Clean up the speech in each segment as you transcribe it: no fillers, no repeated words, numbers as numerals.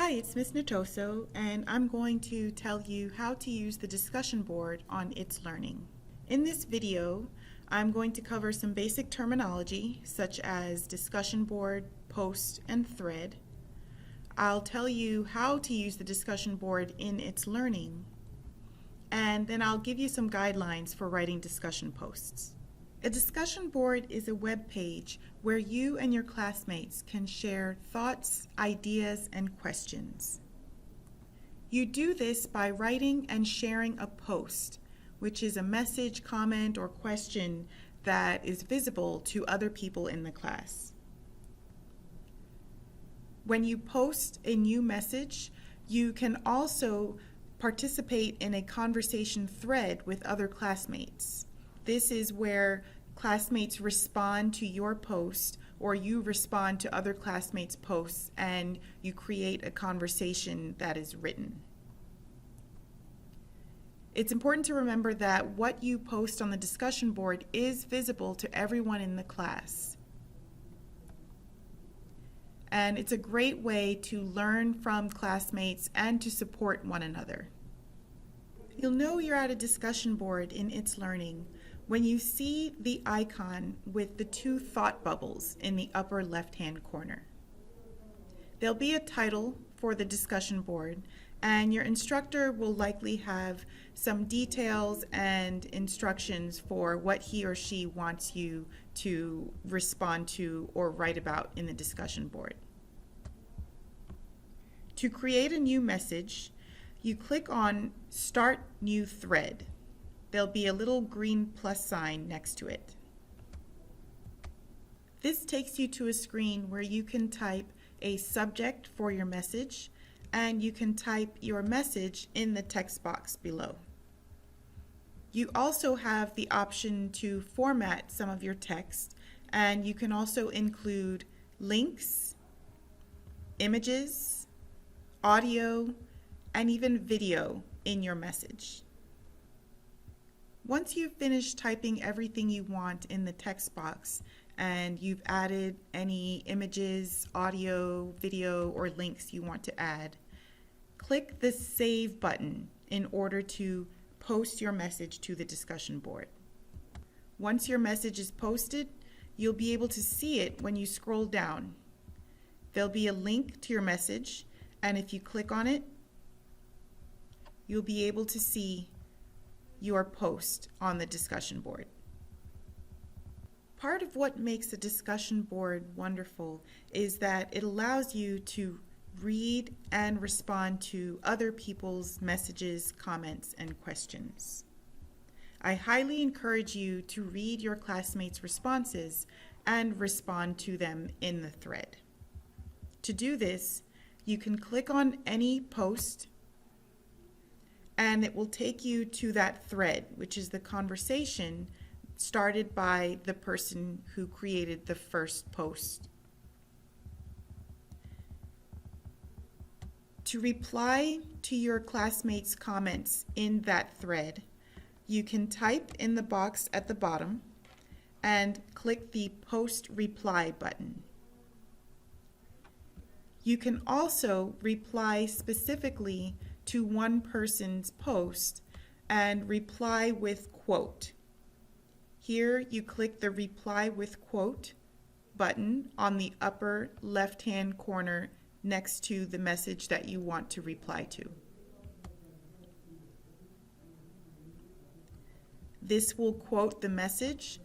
Hi, it's Ms. Natoso, and I'm going to tell you how to use the discussion board on itsLearning. In this video, I'm going to cover some basic terminology such as discussion board, post, and thread. I'll tell you how to use the discussion board in itsLearning, and then I'll give you some guidelines for writing discussion posts. A discussion board is a web page where you and your classmates can share thoughts, ideas, and questions. You do this by writing and sharing a post, which is a message, comment, or question that is visible to other people in the class. When you post a new message, you can also participate in a conversation thread with other classmates. This is where classmates respond to your post, or you respond to other classmates' posts, and you create a conversation that is written. It's important to remember that what you post on the discussion board is visible to everyone in the class. And it's a great way to learn from classmates and to support one another. You'll know you're at a discussion board in itsLearning when you see the icon with the two thought bubbles in the upper left-hand corner. There'll be a title for the discussion board, and your instructor will likely have some details and instructions for what he or she wants you to respond to or write about in the discussion board. To create a new message, you click on Start New Thread. There'll be a little green plus sign next to it. This takes you to a screen where you can type a subject for your message, and you can type your message in the text box below. You also have the option to format some of your text, and you can also include links, images, audio, and even video in your message. Once you've finished typing everything you want in the text box and you've added any images, audio, video, or links you want to add, click the Save button in order to post your message to the discussion board. Once your message is posted, you'll be able to see it when you scroll down. There'll be a link to your message, and if you click on it, you'll be able to see your post on the discussion board. Part of what makes a discussion board wonderful is that it allows you to read and respond to other people's messages, comments, and questions. I highly encourage you to read your classmates' responses and respond to them in the thread. To do this, you can click on any post, and it will take you to that thread, which is the conversation started by the person who created the first post. To reply to your classmates' comments in that thread, you can type in the box at the bottom and click the Post Reply button. You can also reply specifically to one person's post and reply with quote. Here you click the Reply with Quote button on the upper left-hand corner next to the message that you want to reply to. This will quote the message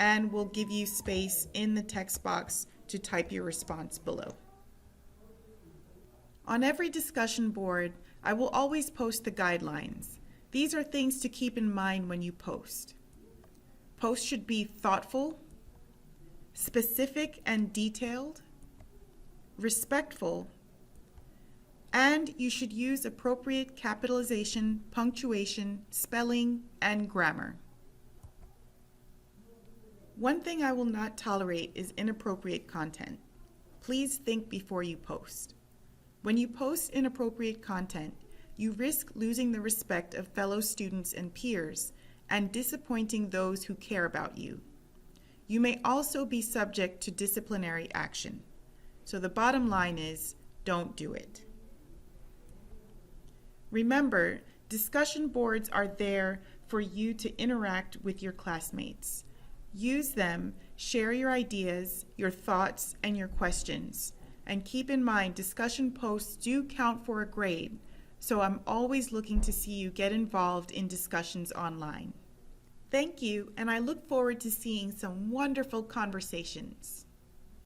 and will give you space in the text box to type your response below. On every discussion board, I will always post the guidelines. These are things to keep in mind when you post. Posts should be thoughtful, specific and detailed, respectful, and you should use appropriate capitalization, punctuation, spelling, and grammar. One thing I will not tolerate is inappropriate content. Please think before you post. When you post inappropriate content, you risk losing the respect of fellow students and peers and disappointing those who care about you. You may also be subject to disciplinary action. So the bottom line is, don't do it. Remember, discussion boards are there for you to interact with your classmates. Use them, share your ideas, your thoughts, and your questions. And keep in mind, discussion posts do count for a grade, so I'm always looking to see you get involved in discussions online. Thank you, and I look forward to seeing some wonderful conversations.